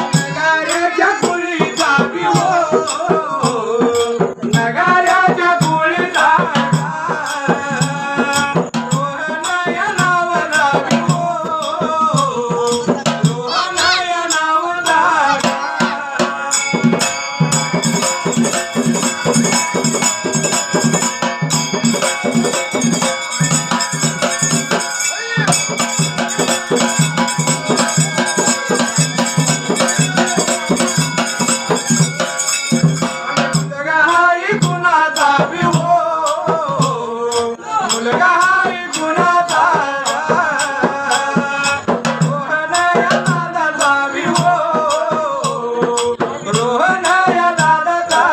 नगाऱ्याच्या कुळीचा विहो, नगाऱ्याच्या कुळीचा रोहनाया नावला विहो, रोहनाया नावला मुलगा हाय गुणाचा विहो, मुलगा हाय गुणाचा रोहनाया दादाचा विहो, रोहनाया दादाचा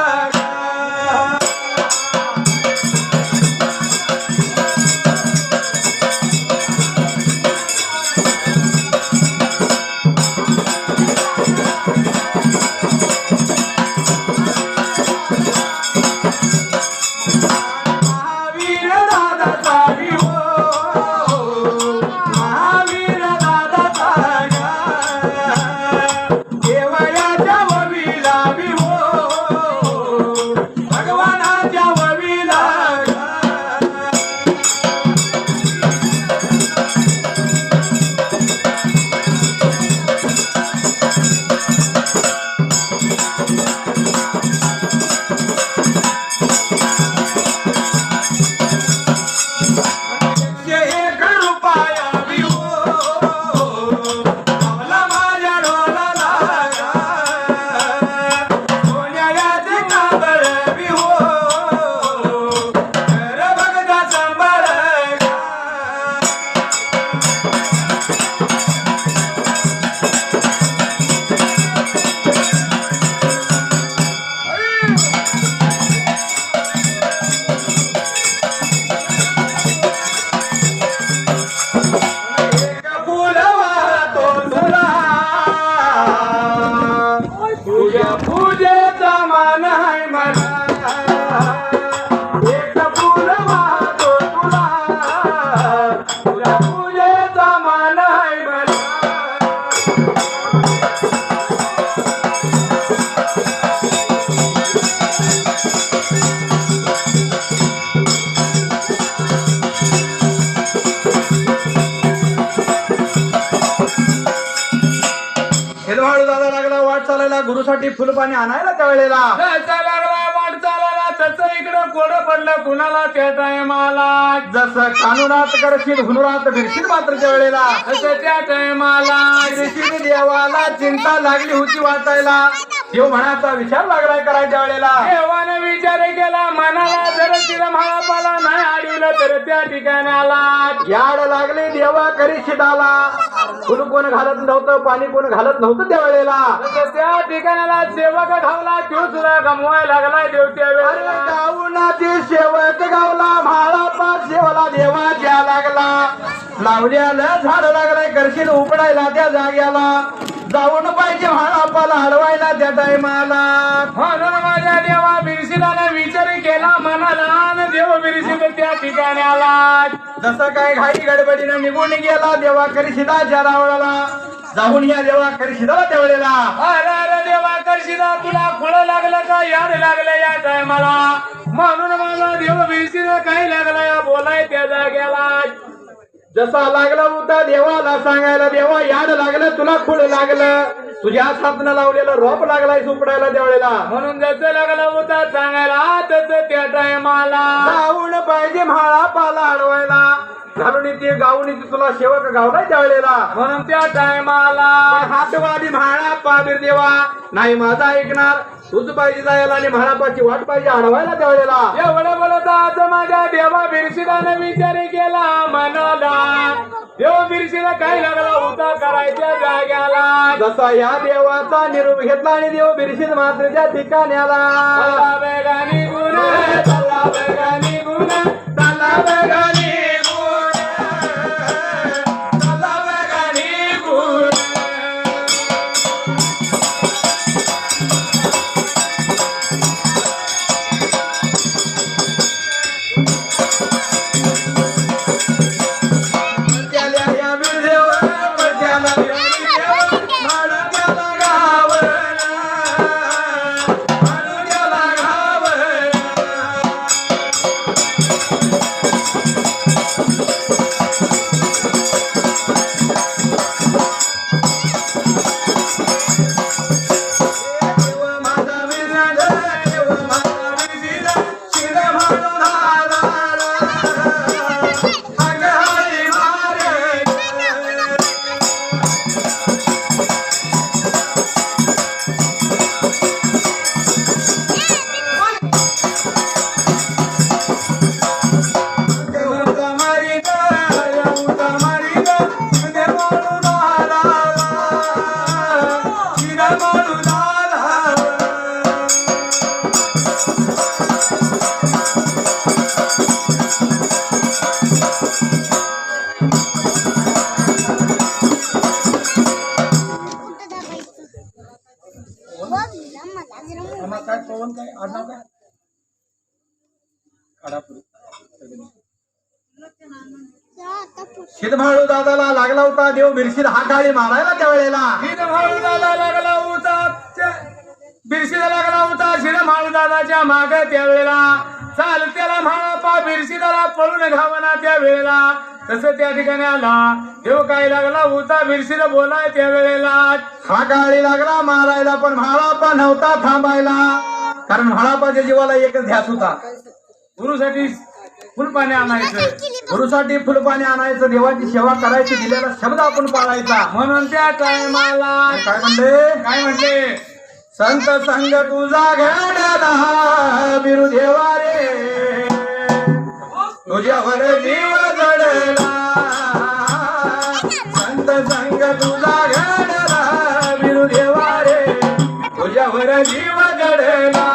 महावीर दादाचा विहो, महावीर दादाचा देवयाच्या ववीला विहो, भगवानाच्या ववीला एक रुपया विहो, लावला माझ्या डोलाला सोन्याचे काबळ विहो, घर बघता सांभाळ एक फुल वाहतो तुला, तुझ्या पूजेचा मान आहे मला, एक फुल वाहतो तुला, तुझ्या पूजेचा मान आहे मला. हेदवाळू दादा लागला वाट चालायला गुरुसाठी फुलपाणी आणायला त्यावेळेला लागला वाट चालायला तसं इकडं कोडं पडलं कुणाला त्या टायमाला, जसं कानुरात करशील हुनुरात भिरशील मात्र त्या वेळेला तसं त्या टायमाला ऋषीने देवाला चिंता लागली होती वाटायला, देव म्हणाचा विचार लागलाय करायच्या वेळेला देवाने विचार केला मनाला, जर तिला महापाला नाही आडविलं तर त्या ठिकाणाला याड लागले देवा करी शिदाला, फुल कोण घालत नव्हतं पाणी कोण घालत नव्हतं त्या वेळेला, त्या ठिकाणाला सेवक धावला तो सुद्धा गमवायला लागलाय देव त्या वेळेला, गावनाची सेवक गावला म्हाळा पाच सेवाला देवाच्या लागला, लावल्याला झाड लागलाय करशील उपडायला त्या जाग्याला, जाऊन पाहिजे म्हाळापाला हलवायला त्या टायमाला, म्हणून माझ्या देवा बिरशिदाने विचार केला मनाला, देव बिरशिद त्या ठिकाणाला जसं काय घाई गडबडीनं निघून गेला देवा करशिदाच्या रावळाला, जाऊन या देवा करशिदाला त्या वेळेला अरे अरे देवा करशिदा तुला खुळ लागलं का याड लागलं या टायमाला, म्हणून माझा देव बिरशिद काही लागला या बोलाय त्या जाग्याला, जसा लागला होता देवाला सांगायला देवा याड लागलं तुला खुळ लागलं, तुझ्या हातनं लावलेलं रोप लागलाय सुपडायला त्यावेळेला, म्हणून जसं लागला होता सांगायला तसं त्या टायमाला जाऊन पाहिजे म्हाळा पाला अडवायला, घालून ते गावून तुला सेवक गावलाय त्यावेळेला, म्हणून त्या टायमाला हातवादी म्हाळा पाबीर देवा नाही माझा ऐकणार, तूच पाहिजे जायला आणि म्हाळापाची वाट पाहिजे अडवायला त्यावेळेला, एवढं बोलत आज माझ्या देवा बिरशिदाने विचार केला मनाला, देव बिरशिदा काय लागला होता करायच्या जाग्याला, जसा या देवाचा निरोप घेतला आणि देव बिरशिद मात्र त्या ठिकाण्याला वेगाने गुण चला वेगाने गुण चला वेगाने गुण चला वेगाने गुण त्याला या बिरदेव त्याला नाव काय आडनाव काय काढापुरी शिदभाळू दादाला लागला होता देव बिरशीद हा काळी मारायला त्यावेळेला शिदभाळू दादा लागला होता बिरशीला लागला होता शिदभाळू दादाच्या माग त्यावेळेला चाल त्याला म्हाळापा बिरशीदाला पळून घावना त्यावेळेला तसं त्या ठिकाणी आला देव काय लागला होता बिरशीला बोलाय त्यावेळेला हा काळी लागला मारायला पण म्हाळापा नव्हता थांबायला कारण म्हाळापाच्या जीवाला एकच ध्यास होता गुरुसाठी फुलपाणी आणायचं गुरुसाठी फुलपाणी आणायचं देवाची सेवा करायची दिलेला शब्द आपण पाळायचा म्हणून त्या टायमाला काय म्हणले संत संग तुझा घेण्याला बिरु देवा रे तुझ्यावर जीव जडला संत संग तुझा घेण्याला बिरु देवा रे तुझ्यावर जीव जडला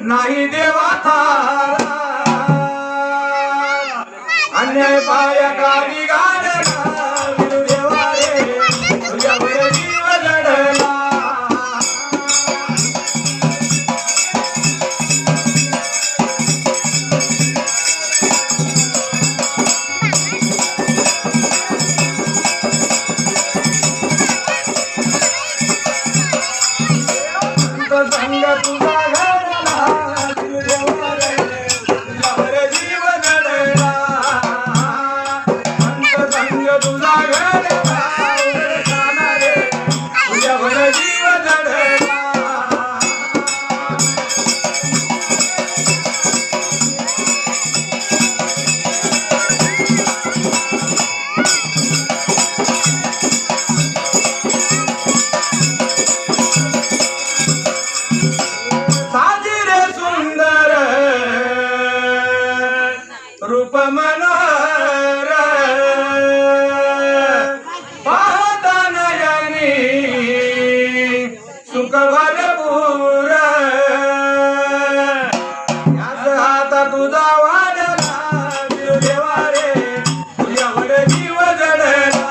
नाही देवा थारा अन्याय पाया काढी गाडला बिरु देवा रे तुझ्यावर जीव जडला संग तुझा रूप मनोहर पाहता नयनी सुख भरपूर याच हाता तुझा वाढला बिरु देवा रे तुझ्यावर जीव जडला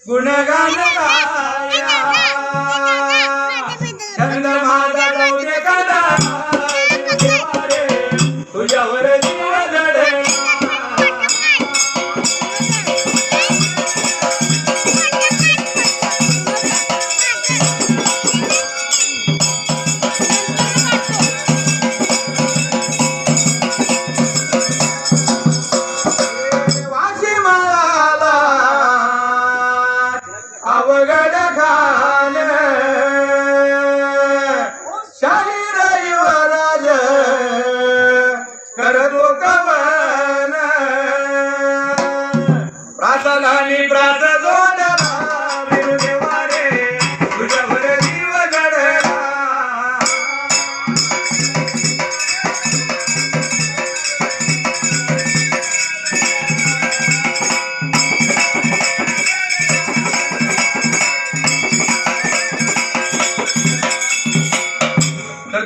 गुणगान गाया छंद माझा गौरे कदा तुझ्यावर जीव जडला वाशी माळाला अवघड खान शाहीर युवरा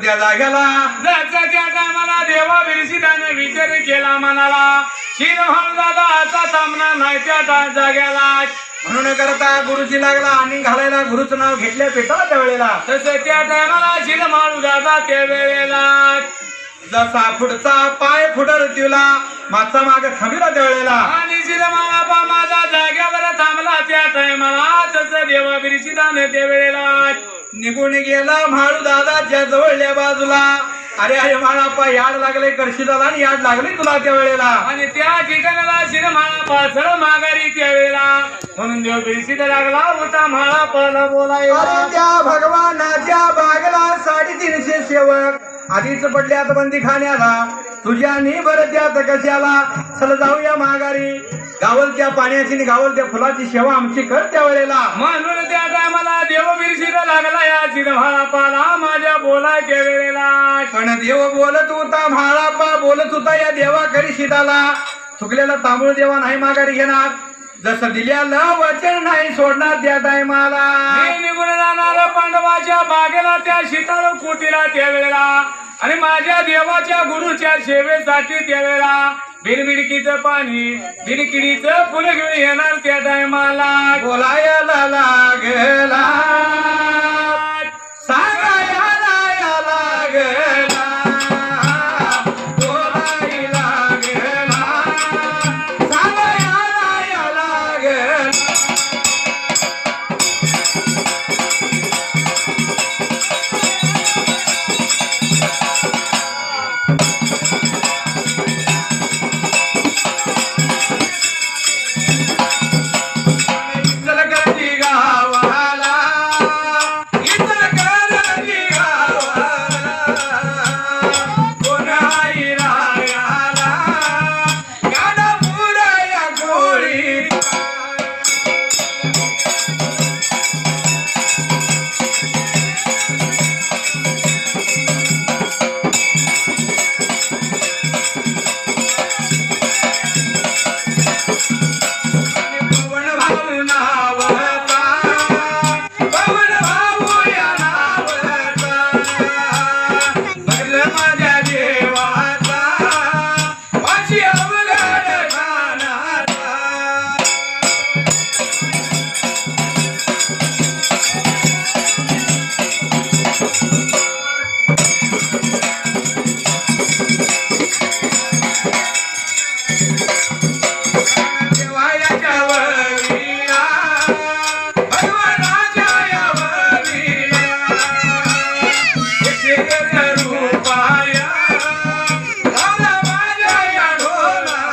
त्या जाग्याला जायचं त्या टायमाला देवा बिरसिदाने विचार केला मनाला शिरभान दादा आता थांबणार नाही त्या जाग्याला म्हणून करता गुरुजी लागला आणि घालायला गुरुचं नाव घेतल्या पेटाला त्या वेळेला तसं त्या टायमाला शिरमाळू दादा त्या वेळेला जसा पुढचा पाय फुटल तिला मागचा माग थांबला त्या वेळेला आणि शिरमाळा माझा जाग्यावर थांबला त्या टायमाला तसं देवा बिरसिदाने त्या वेळेला निघून गेला म्हाळू दादाच्या जवळल्या बाजूला अरे अरे माळापा याड लागले करशीदाला आणि याड लागले तुला त्या वेळेला आणि त्या ठिकाणाला शिरमाळा पाचळ माघारी त्या वेळेला म्हणून देव बिरसिदा लागला होता माळा पाला बोलायला अरे त्या भगवानाच्या बागला 350 सेवक आधीच पडल्यात बंदी खाण्याला तुझ्या बरं त्यात कशाला चल जाऊया माघारी गावल त्या पाण्याची आणि गावल त्या फुलाची सेवा आमची कर त्या वेळेला म्हणून त्या टायमाला देव बिरसिदा लागला या शिरमाळा पाला माझ्या बोलायच्या वेळेला पण देव बोलत होता म्हाळापा बोलत होता या देवा करी शिदाला चुकलेला तांबूळ देवा नाही माघारी घेणार जसं दिल्याला वचन नाही सोडणार त्या टायमाला मी निघून जाणार पांडवाच्या बागेला त्या शीतळ कुटीला त्या वेळेला आणि माझ्या देवाच्या गुरुच्या सेवेसाठी त्या वेळेला बिरबिडकीचं पाणी बिरकिडीचं फुल घेऊन येणार त्या टायमाला बोलायला लागला सांगायला लागला बोलायला लागला सांगायला लागला इचलकरंजी गावाला इचलकरंजी गावाला कोण आई रायाला गाडा पुराया गोळी पवन भाऊ नावता पवन भाऊ या नावता भरलं माझ्या देवाचा वाशी अवघड खानाचा देवाच्या वरीला भगवानाच्या या वरीला एक रूपाया लावला माझ्या या ढोलाला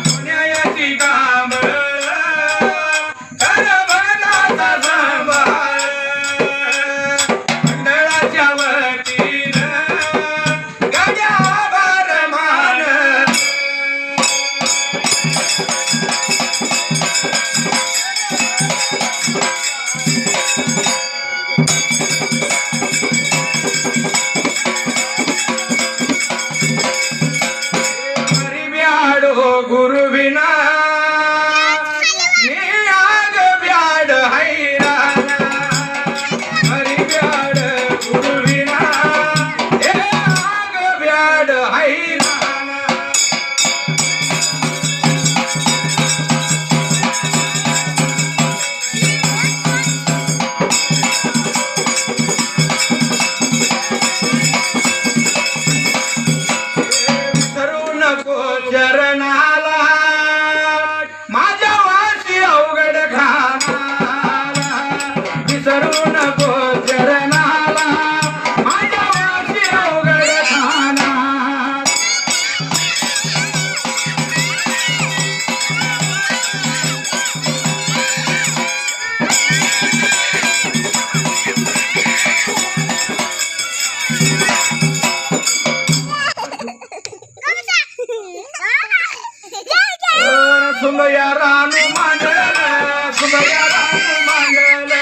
पुण्याची कांबळ करभनाचा सांभाळ मंडळाच्या वतीनं गाड्या बारमान हरी ब्याडो गुरु विना आग ब्याड हैराना हरी ब्याड गुरु विना आग ब्याड हैराना विसरू नको चरणाला माझ्या वाशी अवघड खानाला विसरू नको चरणाला माझ्या वाशी अवघड खाना सुंदया रानू मांडल सुंदया रानू मांडल